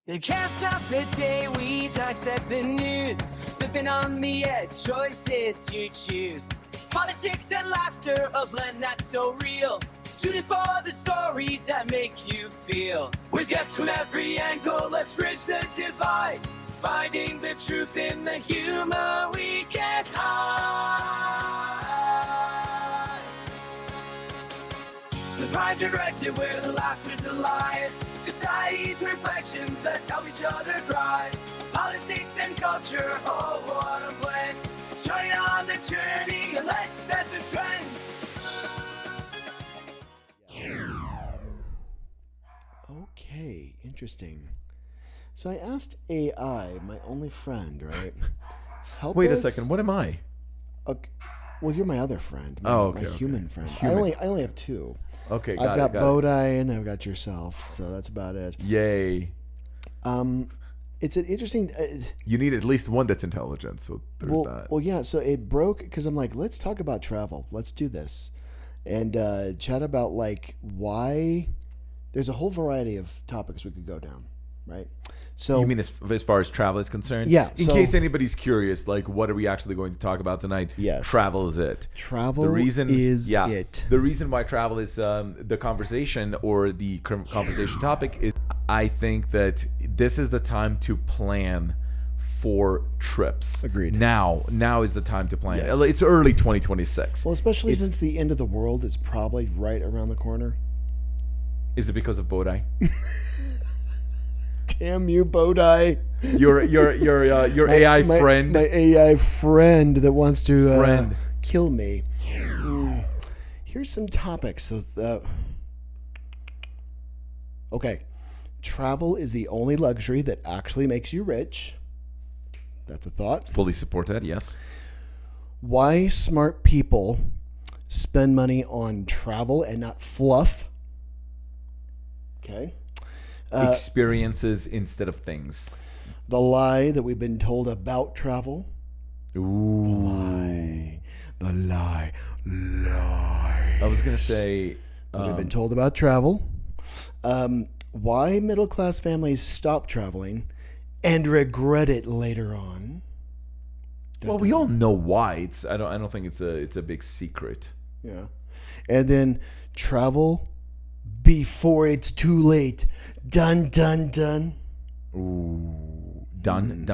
They can't stop the day we dissect the news. Flipping on the edge, choices you choose. Politics and laughter, a blend that's so real. Shooting for the stories that make you feel. With guests from every angle, let's bridge the divide. Finding the truth in the humor we can't hide. The Prime Directive, where the laughter's alive. Society's reflections, let's help each other thrive. Politics and culture, oh what a blend. Join on the journey, let's set the trend. Okay, interesting. So I asked AI, my only friend, right? Help Wait a us- second. What am I? Okay. Well, you're my other friend. My, Oh, okay, my okay. human friend. Human. I only have two. Okay, I've got it. Bodai and I've got yourself. So that's about it. Yay. It's an interesting. You need at least one that's intelligent, so there's that. Well, yeah. So it broke because I'm like, let's talk about travel. Let's do this, and chat about like why. There's a whole variety of topics we could go down, right? So You mean as far as travel is concerned? Yeah, In so- case anybody's curious, like, what are we actually going to talk about tonight? Yes. Travel is it. travel The reason is yeah, it. The reason why travel is the conversation or the conversation topic is I think that this is the time to plan for trips. Agreed. Now is the time to plan. Yes. It's early 2026. Well, especially since the end of the world is probably right around the corner. Is it because of Bodai? Damn you, Bodai. Your AI friend. My AI friend that wants to Friend. kill me. Here's some topics. So, okay, travel is the only luxury that actually makes you rich. That's a thought. Fully support that. Yes. Why smart people spend money on travel and not fluff. Okay. Experiences instead of things. The lie that we've been told about travel. Ooh. The lie. I was gonna say. That we've been told about travel. Why middle class families stop traveling and regret it later on. Well, we all know why. I don't think it's a big secret. Yeah. And then travel before it's too late. Dun, dun, dun. Ooh. Done.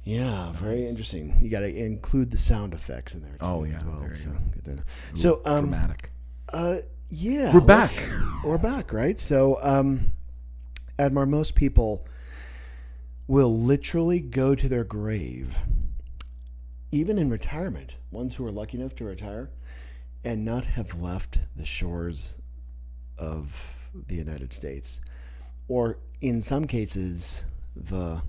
Yeah, very interesting. You got to include the sound effects in there too. Oh, yeah, as well. there you So, go. get that. So, Dramatic. yeah, We're back. We're back, right? So, Admar, most people will literally go to their grave, even in retirement, ones who are lucky enough to retire, and not have left the shores of the United States, or in some cases, the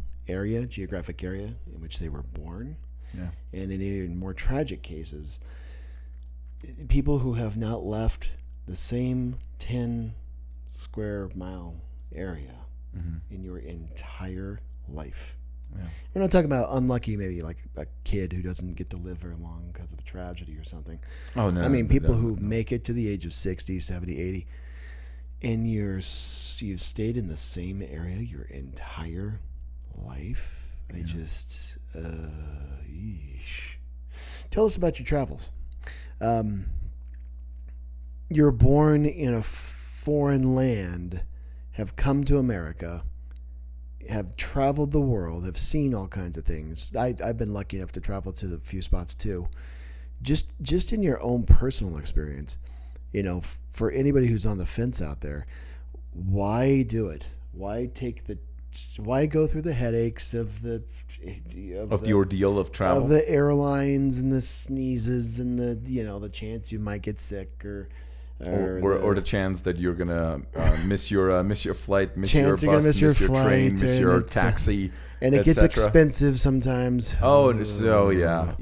geographic area in which they were born. Yeah. And in even more tragic cases, people who have not left the same 10 square mile area in your entire life. Yeah. We're not talking about unlucky, maybe like a kid who doesn't get to live very long because of a tragedy or something. Oh, no. I mean, people who no. make it to the age of 60, 70, 80, and you've stayed in the same area your entire life. I just, yeesh. Tell us about your travels. You're born in a foreign land, have come to America, have traveled the world, have seen all kinds of things. I've been lucky enough to travel to a few spots too. Just in your own personal experience, for anybody who's on the fence out there, why do it? Why go through the headaches of the ordeal of travel? of the airlines and the sneezes and the chance you might get sick or the chance that you're gonna miss your flight, miss your Chance you're gonna bus, miss your train, flight, miss and your it's, taxi, and it gets etc. expensive sometimes. Oh, so yeah.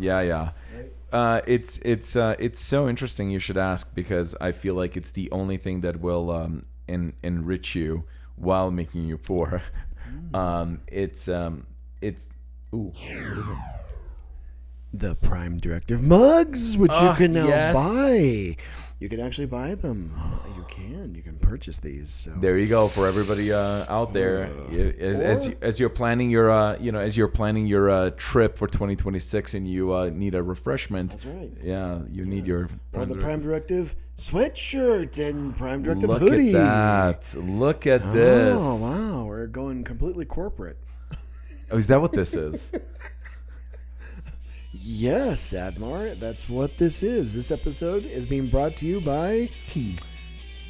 It's so interesting you should ask, because I feel like it's the only thing that will enrich you while making you poor. It's what is it? The Prime Directive mugs, which you can now yes. buy. You can actually buy them. You can purchase these. So There you go for everybody out there. As you're planning your trip for 2026 and you need a refreshment. That's right. Yeah, you need your Prime Directive sweatshirt and Prime Directive Look hoodie. at that! Look at this! Oh wow, we're going completely corporate. Oh, is that what this is? Yes, Admar, that's what this is. This episode is being brought to you by Tea.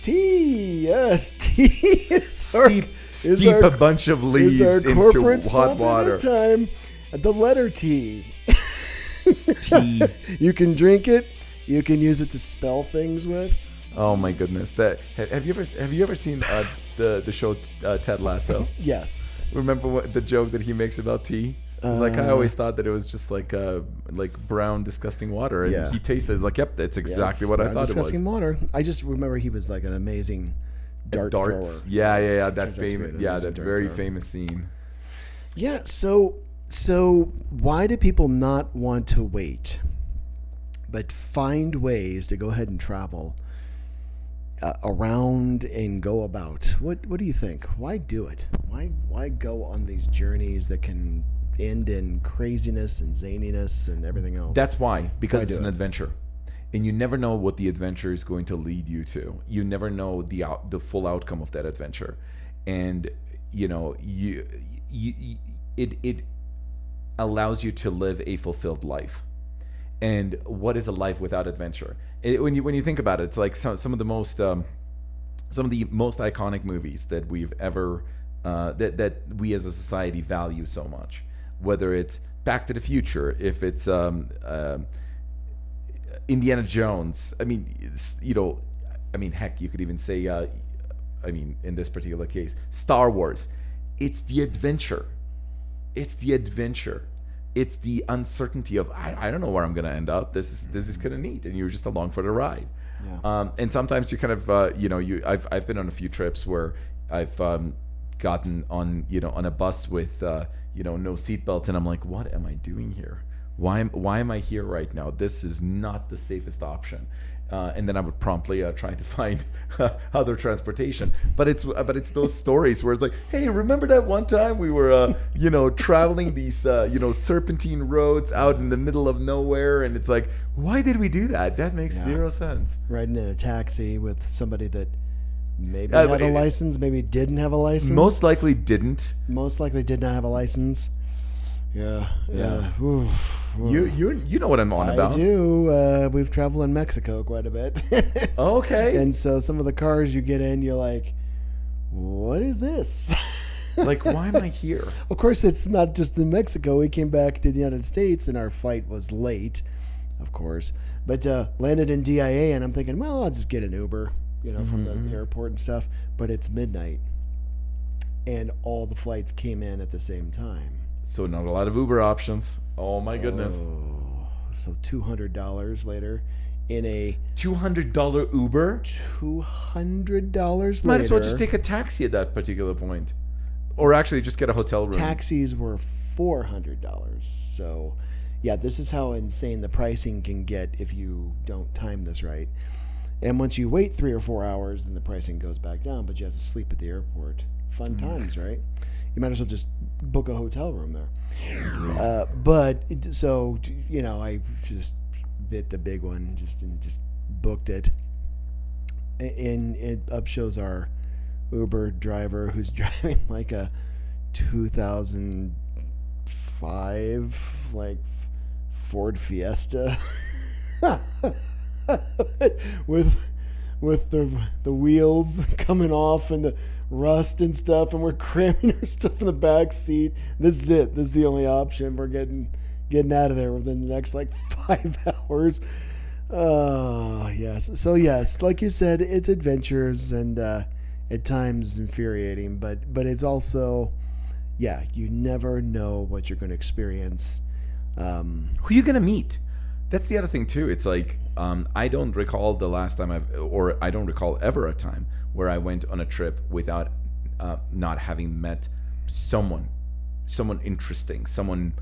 Yes, tea is Steep a bunch of leaves is our into corporate hot sponsor water. this time. The letter T. Tea. You can drink it. You can use it to spell things with. Oh my goodness! Have you ever seen the show Ted Lasso? Yes. Remember what the joke that he makes about tea? It's like I always thought that it was just like brown disgusting water, and Yeah. he tasted it. It's like, yep, that's exactly what I thought it was. Disgusting water. I just remember he was like an amazing dart thrower. Yeah. That Turns out to be famous, an yeah, amazing that dart very thrower. famous scene. Yeah. So why do people not want to wait, but find ways to go ahead and travel around and go about? What do you think? Why do it? Why go on these journeys that can end in craziness and zaniness and everything else? That's why, because it's an do it? adventure, and you never know what the adventure is going to lead you to. You never know the full outcome of that adventure, and it allows you to live a fulfilled life. And what is a life without adventure? When you think about it, it's like some of the most iconic movies that we've ever that we as a society value so much. Whether it's Back to the Future, if it's Indiana Jones. I mean, heck, you could even say, in this particular case, Star Wars. It's the adventure. It's the uncertainty of I don't know where I'm going to end up. This is kind of neat, and you're just along for the ride. Yeah. And sometimes you kind of I've been on a few trips where I've gotten on a bus with no seatbelts, and I'm like, what am I doing here? Why am I here right now? This is not the safest option. And then I would promptly try to find other transportation. But it's those stories where it's like, hey, remember that one time we were traveling these serpentine roads out in the middle of nowhere, and it's like, why did we do that? That makes zero sense. Riding in a taxi with somebody that maybe had a license, maybe didn't have a license. Most likely didn't. Most likely did not have a license. Yeah. Oof. You know what I'm on about. I do. We've traveled in Mexico quite a bit. Okay. And so some of the cars you get in, you're like, what is this? Like, why am I here? Of course, it's not just in Mexico. We came back to the United States, and our flight was late, of course. But landed in DIA, and I'm thinking, well, I'll just get an Uber, from the airport and stuff. But it's midnight, and all the flights came in at the same time. So not a lot of Uber options. Oh my goodness. Oh, so $200 later in a $200 Uber? $200 later. Might as well just take a taxi at that particular point. Or actually just get a hotel room. Taxis were $400. So, yeah, this is how insane the pricing can get if you don't time this right. And once you wait 3 or 4 hours, then the pricing goes back down, but you have to sleep at the airport. Fun times, right? You might as well just book a hotel room there. I just bit the big one, just booked it. And it up shows our Uber driver who's driving like a 2005 like Ford Fiesta with the wheels coming off and the rust and stuff, and we're cramming our stuff in the back seat. This is it. This is the only option. We're getting out of there within the next like 5 hours. Oh yes. So yes, like you said, it's adventures and at times infuriating, but it's also, you never know what you're going to experience. Who are you going to meet? That's the other thing too. It's like I don't recall the last time I don't recall ever a time where I went on a trip without not having met someone interesting, someone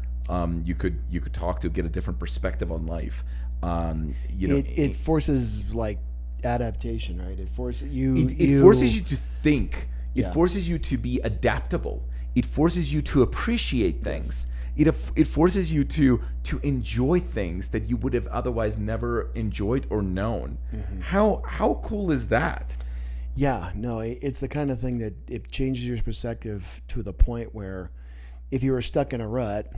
you could talk to, get a different perspective on life. It forces like adaptation, right? It forces you. It forces you to think. It Yeah. forces you to be adaptable. It forces you to appreciate things. It forces you to enjoy things that you would have otherwise never enjoyed or known. How cool is that? Yeah, no, it's the kind of thing that it changes your perspective to the point where if you were stuck in a rut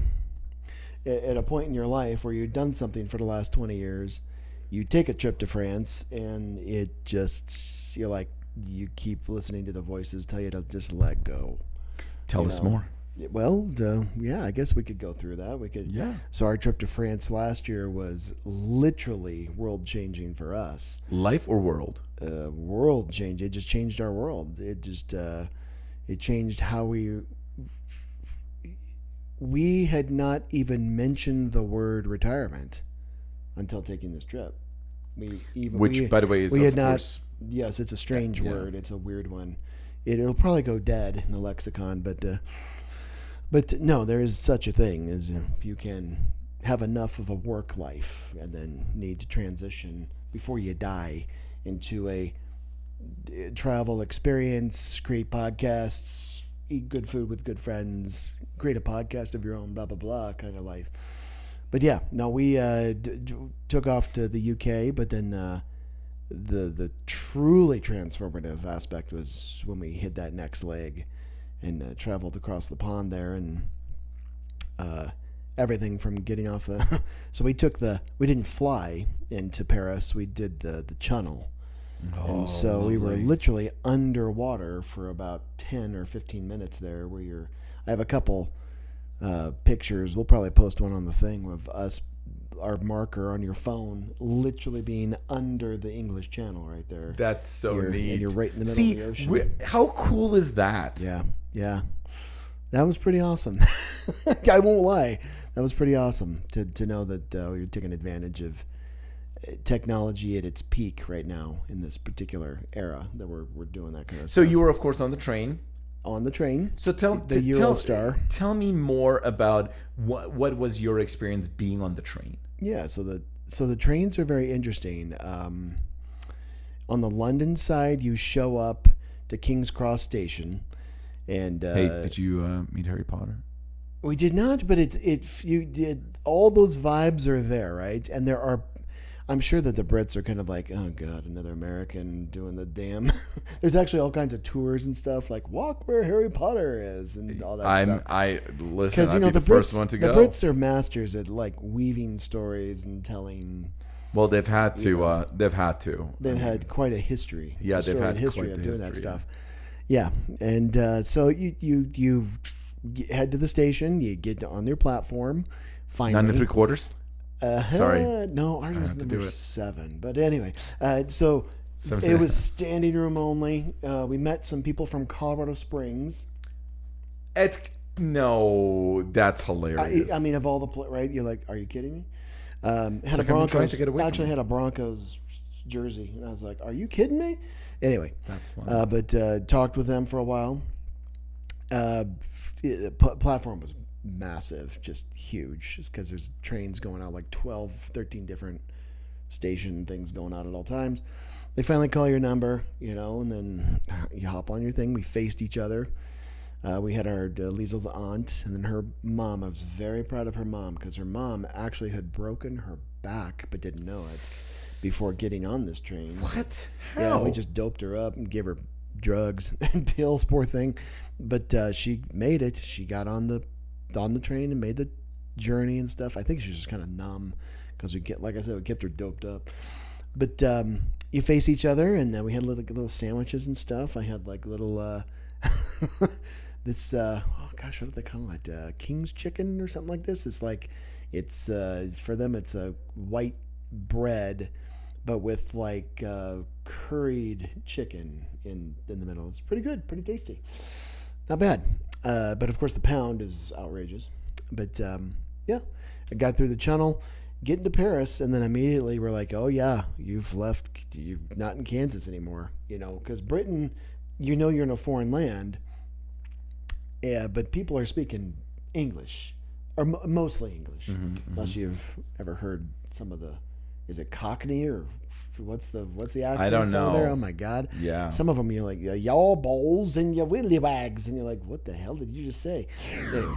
at a point in your life where you've done something for the last 20 years, you take a trip to France and it just, you're like, you keep listening to the voices tell you to just let go. Tell us more. Well, yeah, I guess we could go through that. We could. Yeah. So our trip to France last year was literally world changing for us. Life or world? World change. It just changed our world. It just it changed how we had not even mentioned the word retirement until taking this trip. Which, by the way, is we of had not. course. Yes, it's a strange Yeah. word. It's a weird one. It'll probably go dead in the lexicon, but no, there is such a thing as you can have enough of a work life and then need to transition before you die into a travel experience, create podcasts, eat good food with good friends, create a podcast of your own, blah, blah, blah kind of life. But yeah, no, we took off to the UK, but then the truly transformative aspect was when we hit that next leg and traveled across the pond there, and everything from getting off the so we didn't fly into Paris, we did the chunnel. And so we were literally underwater for about 10 or 15 minutes there where I have a couple pictures, we'll probably post one on the thing of us, our marker on your phone literally being under the English Channel right there. That's so neat. And you're right in the middle of the ocean. How cool is that? Yeah. That was pretty awesome. I won't lie. That was pretty awesome to know that you're taking advantage of technology at its peak right now in this particular era that we're doing that kind of So stuff. you were, of course, on the train. On the train. So tell Eurostar. me more about what was your experience being on the train. Yeah, so the trains are very interesting. On the London side, you show up to King's Cross Station, and Hey, did you meet Harry Potter? we did not, but you did. All those vibes are there, right? And there are. I'm sure that the Brits are kind of like, oh God, another American doing the damn. There's actually all kinds of tours and stuff like walk where Harry Potter is and all that stuff. Because you know the Brits, first one to the go. Brits are masters at like weaving stories and telling. Well, they've had to. They've had to. They've had quite a history. Yeah, they've had history quite of the doing that history. stuff. Yeah, and so you head to the station. You get on their platform. Finally, 9 3/4. Sorry. No, ours was have to number do it. 7. But anyway, so Something- it was standing room only. We met some people from Colorado Springs. No, that's hilarious. I mean, of all the right? You're like, are you kidding me? Had like a I've been trying Broncos. to get away from Actually, it. had a Broncos jersey, and I was like, are you kidding me? Anyway, That's fun. but talked with them for a while. Platform was massive, just huge, just because there's trains going out like 12, 13 different station things going out at all times. They finally call your number, and then you hop on your thing. We faced each other. We had our Liesl's aunt, and then her mom. I was very proud of her mom because her mom actually had broken her back but didn't know it before getting on this train. What? Yeah, How? we just doped her up and gave her drugs and pills, poor thing. But she made it. She got on the train and made the journey and stuff. I think she was just kind of numb because we kept her doped up. But you face each other, and then we had little sandwiches and stuff. I had like little this oh gosh, what do they call it? King's chicken or something like this. It's for them it's a white bread, but with like curried chicken in the middle. It's pretty good, pretty tasty. Not bad. But of course the pound is outrageous. But yeah, I got through the channel, get into Paris, and then immediately we're like, oh yeah, you're not in Kansas anymore, because Britain, you're in a foreign land, yeah, but people are speaking English, or mostly English, unless you've ever heard some of the is it Cockney or what's the accent? I don't know. There? Oh my God. Yeah. Some of them you're like y'all balls and your willy wags, and you're like, what the hell did you just say? Anyway,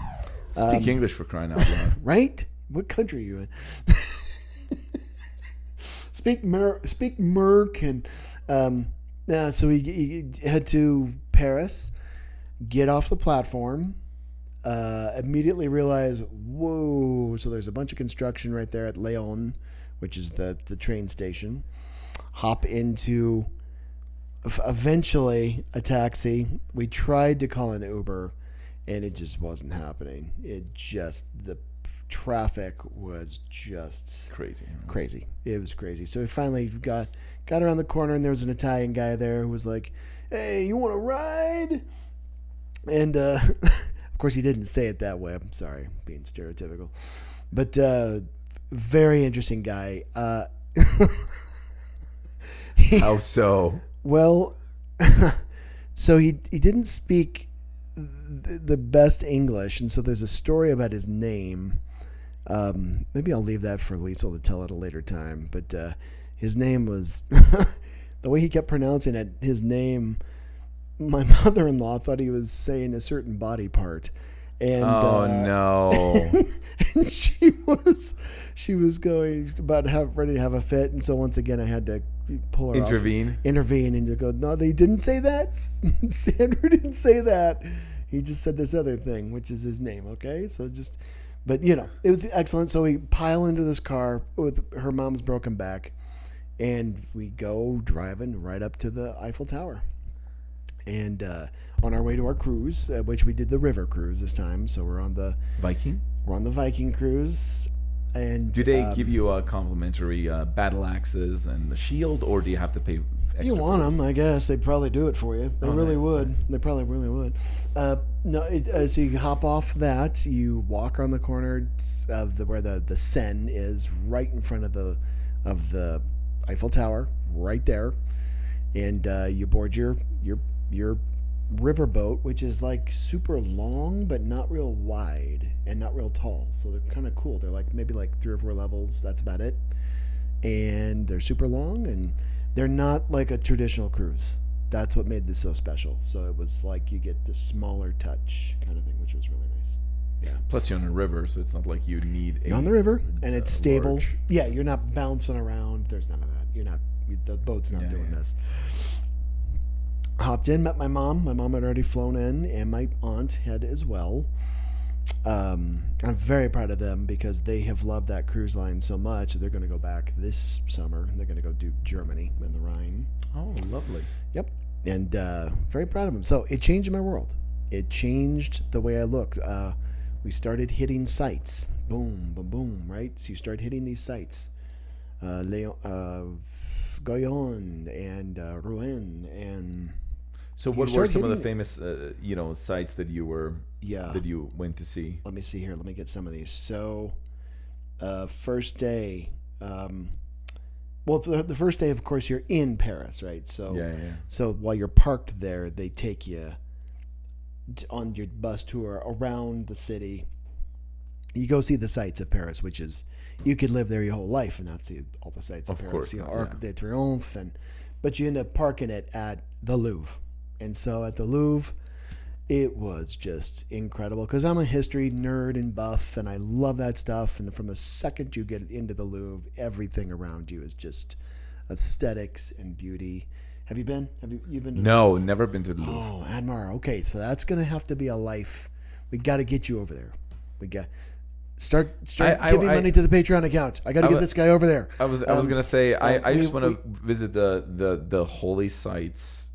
Speak English, for crying out loud. right? What country are you in? Speak Merc and so we head to Paris, get off the platform. Immediately realize, whoa, so there's a bunch of construction right there at Lyon, which is the train station. Hop into eventually a taxi. We tried to call an Uber and it just wasn't happening. The traffic was just crazy. It was crazy. So we finally got around the corner, and there was an Italian guy there who was like, hey, you want to ride? And of course, he didn't say it that way. I'm sorry, being stereotypical. But very interesting guy. How so? Well, so he didn't speak the best English, and so there's a story about his name. Maybe I'll leave that for Liesl to tell at a later time. But his name was the way he kept pronouncing it. His name, my mother-in-law thought he was saying a certain body part, and no! and she was going about ready to have a fit, and so once again I had to pull her intervene, and to go. No, they didn't say that. Sandra didn't say that. He just said this other thing, which is his name. Okay, so just. But, it was excellent. So we pile into this car with her mom's broken back, and we go driving right up to the Eiffel Tower. And on our way to our cruise, which we did the river cruise this time. So we're on the Viking. We're on the Viking cruise. And do they give you a complimentary battle axes and the shield, or do you have to pay extra? You want them, I guess. They'd probably do it for you. They really would. Nice. They probably really would. So you hop off that. You walk around the corner of where the Seine is, right in front of the Eiffel Tower, right there, and you board your riverboat, which is like super long but not real wide and not real tall. So they're kind of cool. They're like maybe like 3 or 4 levels. That's about it. And they're super long, and they're not like a traditional cruise. That's what made this so special. So it was like you get this smaller touch kind of thing, which was really nice. Yeah. Plus, you're on a river, so it's not like you need. You're on the river, and it's stable. Large. Yeah, you're not bouncing around. There's none of that. The boat's not doing this. Hopped in, met my mom. My mom had already flown in, and my aunt had as well. I'm very proud of them because they have loved that cruise line so much. They're going to go back this summer. They're going to go do Germany and the Rhine. Oh, lovely. Yep. And very proud of them. So it changed my world. It changed the way I looked. We started hitting sites. Boom, boom, boom, right? So you start hitting these sites. Goyon and Rouen and... So what were some of the famous, sites that you went to see? Let me see here. Let me get some of these. So, first day, the first day, of course, you're in Paris, right? So, So while you're parked there, they take you on your bus tour around the city. You go see the sights of Paris, which is, you could live there your whole life and not see all the sights of Paris. Course, Arc de Triomphe, but you end up parking it at the Louvre. And so at the Louvre, it was just incredible because I'm a history nerd and buff, and I love that stuff. And from the second you get into the Louvre, everything around you is just aesthetics and beauty. Have you been? You've been? No, never been to the Louvre. Oh, Admar. Okay, so that's gonna have to be a life. We got to get you over there. We got start giving money to the Patreon account. I got to get this guy over there. I was gonna say I just want to visit the holy sites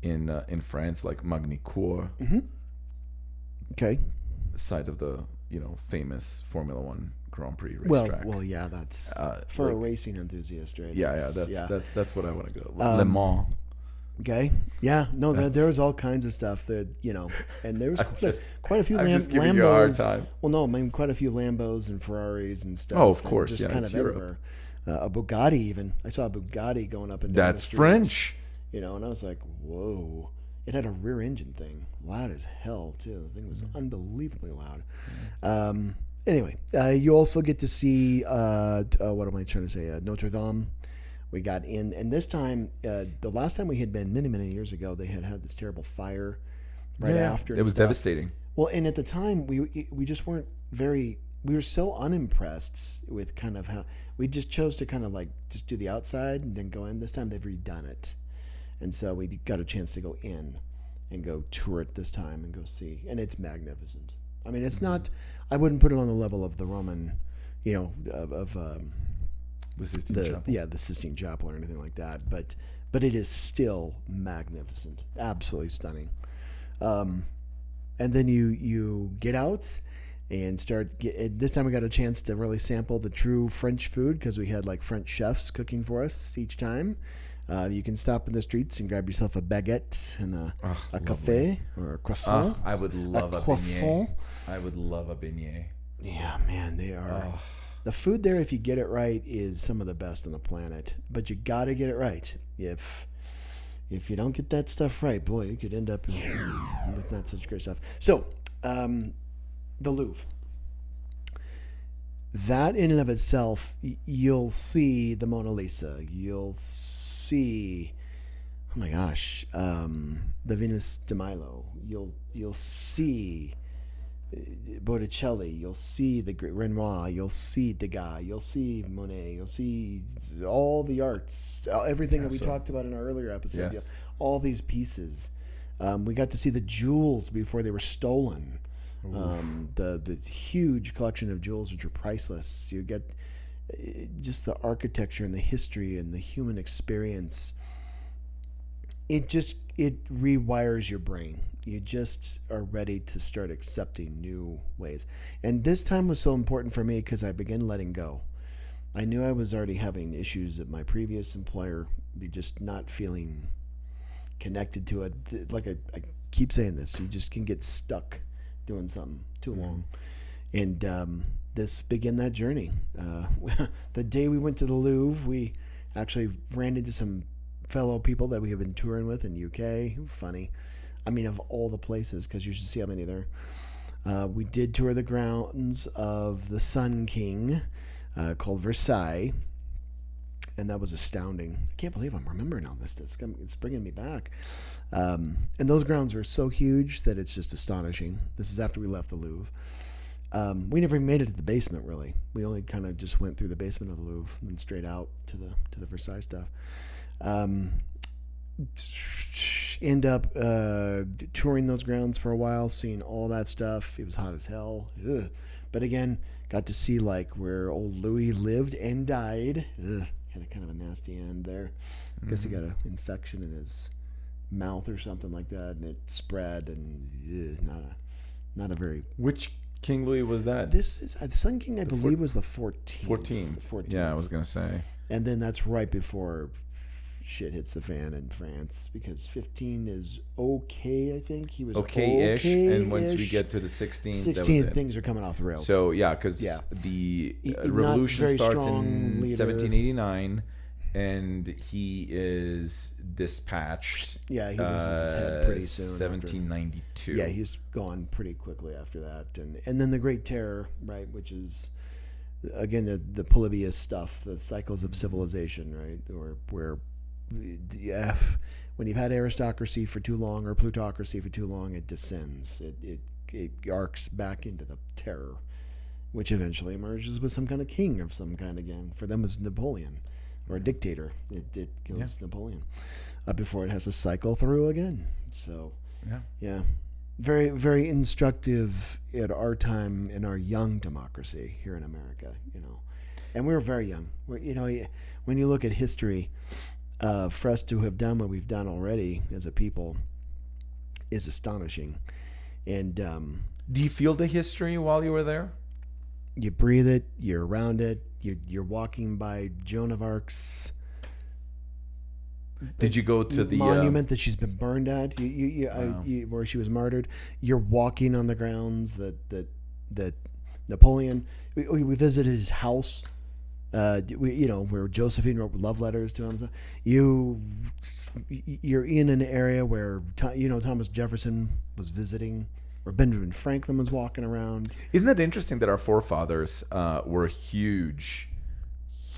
in France, like Magny-Cours. Mm-hmm. Okay. Site of the famous Formula One Grand Prix racetrack. Well, yeah, that's for a racing enthusiast, right? That's what I want to go. Le Mans. Okay. Yeah. No, there's all kinds of stuff that and there was quite a few Lambos. You a hard time. Well, no, I mean quite a few Lambos and Ferraris and stuff. Oh, of course, just kind of everywhere. A Bugatti even. I saw a Bugatti going up and down. That's French. And I was like, whoa. It had a rear engine thing. Loud as hell, too. The thing was unbelievably loud. Anyway, you also get to see what am I trying to say? Notre Dame. We got in, and this time, the last time we had been many years ago, they had this terrible fire right after. It was devastating. Well, and at the time, we just weren't very. We were so unimpressed with kind of how we just chose to kind of like just do the outside and then go in. This time they've redone it, and so we got a chance to go in and go tour it this time and go see, and it's magnificent. I mean, it's not. I wouldn't put it on the level of the Roman, of The Sistine Chapel. the Sistine Chapel or anything like that. But it is still magnificent, absolutely stunning. And then you get out and this time we got a chance to really sample the true French food because we had like French chefs cooking for us each time. You can stop in the streets and grab yourself a baguette and a café or a croissant. I would love a croissant. beignet. I would love a beignet. Yeah, man, they are. The food there, if you get it right, is some of the best on the planet. But you got to get it right. If you don't get that stuff right, boy, you could end up with not such great stuff. So, the Louvre. That in and of itself, you'll see the Mona Lisa. You'll see, oh my gosh, the Venus de Milo. You'll see Botticelli. You'll see the great Renoir. You'll see Degas. You'll see Monet. You'll see all the arts, everything that we talked about in our earlier episode. Yes. All these pieces. We got to see the jewels before they were stolen. The huge collection of jewels which are priceless. You get just the architecture and the history and the human experience. It rewires your brain. You just are ready to start accepting new ways. And this time was so important for me because I began letting go. I knew I was already having issues at my previous employer, just not feeling connected to it. Like I keep saying this, you just can get stuck doing something too long. And this began that journey. The day we went to the Louvre, we actually ran into some fellow people that we have been touring with in UK. Funny. I mean, of all the places, because you should see how many there. We did tour the grounds of the Sun King, called Versailles. And that was astounding. I can't believe I'm remembering all this. It's bringing me back. And those grounds are so huge that it's just astonishing. This is after we left the Louvre. We never even made it to the basement, really. We only kind of just went through the basement of the Louvre and then straight out to the Versailles stuff. End up touring those grounds for a while, seeing all that stuff. It was hot as hell. Ugh. But again, got to see like where old Louis lived and died. Ugh. Had a kind of a nasty end there. I guess he got an infection in his mouth or something like that, and it spread. And not a very. Which King Louis was that? This is the Sun King, I believe, was the 14th. 14th. Yeah, I was gonna say. And then that's right before shit hits the fan in France, because 15 is okay. I think he was okay-ish, and once we get to the 16th, things are coming off the rails. So yeah, because the revolution starts in 1789, and he is dispatched. Yeah, he loses his head pretty soon. 1792. Yeah, he's gone pretty quickly after that, and then the Great Terror, right, which is again the Polybius stuff, the cycles of civilization, right, or where. When you've had aristocracy for too long or plutocracy for too long, it descends. It arcs back into the terror, which eventually emerges with some kind of king of some kind again. For them, it was Napoleon, or a dictator. It goes Napoleon before it has to cycle through again. So, yeah, very, very instructive at our time in our young democracy here in America. And we were very young. When you look at history. For us to have done what we've done already as a people is astonishing. And do you feel the history while you were there? You breathe it. You're around it. You're walking by Joan of Arc's. Did you go to the monument that she's been burned at? Where she was martyred. You're walking on the grounds that Napoleon. We visited his house. Where Josephine wrote love letters to him. You're in an area where Thomas Jefferson was visiting where Benjamin Franklin was walking around. Isn't it interesting that our forefathers were huge,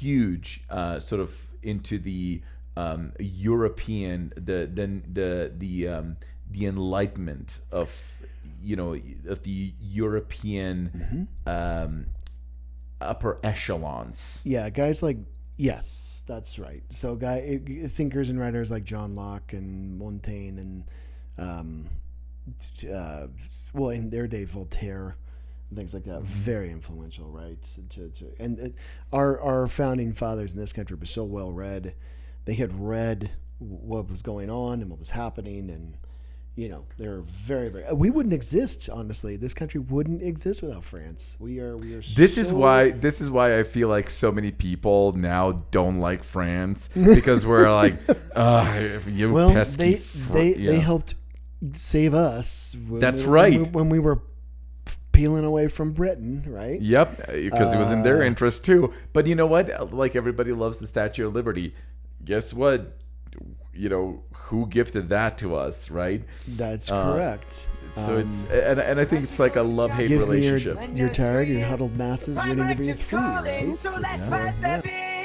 sort of into the European, the Enlightenment of, of the European upper echelons. Yeah, guys like, yes, that's right. So thinkers and writers like John Locke and Montaigne and in their day Voltaire and things like that, very influential, right? Our founding fathers in this country were so well read. They had read what was going on and what was happening, and they're very, very. We wouldn't exist, honestly. This country wouldn't exist without France. We are. This is why I feel like so many people now don't like France, because we're like, pesky. They helped save us. That's right. When we were peeling away from Britain, right? Yep, because it was in their interest too. But you know what? Like, everybody loves the Statue of Liberty. Guess what? Who gifted that to us, right? That's correct. So it's and I think it's like a love-hate relationship. You're tired, you're huddled masses, you need to breathe free, right? So let's pass a beer.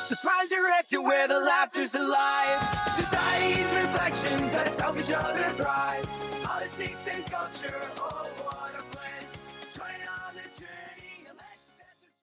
The Prime Directive, where the laughter's alive. Society's reflections, let's help each other thrive. Politics and culture, oh, what a blend. Join on